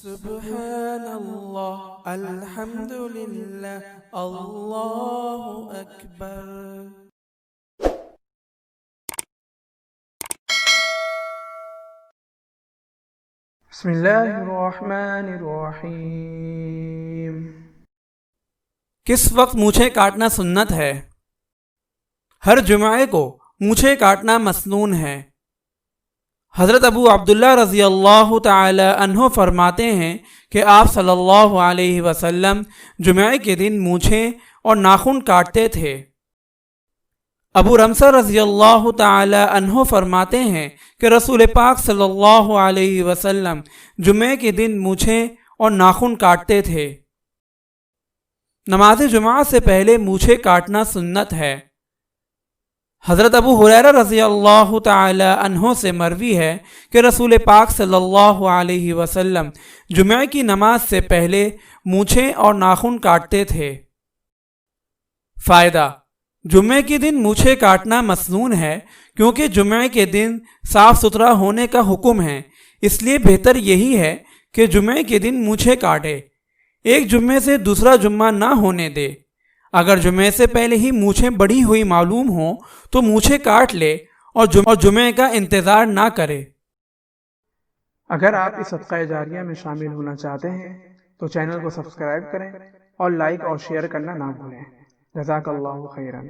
سبحان اللہ الحمد للہ اللہ اکبر۔ بسم اللہ الرحمن الرحیم۔ کس وقت مونچھیں کاٹنا سنت ہے؟ ہر جمعے کو مونچھیں کاٹنا مسنون ہے۔ حضرت ابو عبداللہ رضی اللہ تعالی عنہ فرماتے ہیں کہ آپ صلی اللہ علیہ وسلم جمعے کے دن مونچھیں اور ناخن کاٹتے تھے۔ ابو رمسہ رضی اللہ تعالی عنہ فرماتے ہیں کہ رسول پاک صلی اللہ علیہ وسلم جمعے کے دن مونچھیں اور ناخن کاٹتے تھے۔ نماز جمعہ سے پہلے مونچھیں کاٹنا سنت ہے۔ حضرت ابو ہریرہ رضی اللہ تعالی عنہ سے مروی ہے کہ رسول پاک صلی اللہ علیہ وسلم جمعہ کی نماز سے پہلے مونچھیں اور ناخن کاٹتے تھے۔ فائدہ: جمعے کے دن مونچھیں کاٹنا مسنون ہے کیونکہ جمعے کے دن صاف ستھرا ہونے کا حکم ہے، اس لیے بہتر یہی ہے کہ جمعے کے دن مونچھیں کاٹے، ایک جمعے سے دوسرا جمعہ نہ ہونے دے۔ اگر جمعے سے پہلے ہی مونچھیں بڑھی ہوئی معلوم ہوں تو مونچھیں کاٹ لے اور جمعے کا انتظار نہ کرے۔ اگر آپ اس صدقہ جاریہ میں شامل ہونا چاہتے ہیں تو چینل کو سبسکرائب کریں اور لائک اور شیئر کرنا نہ بھولیں۔ جزاک اللہ خیرا۔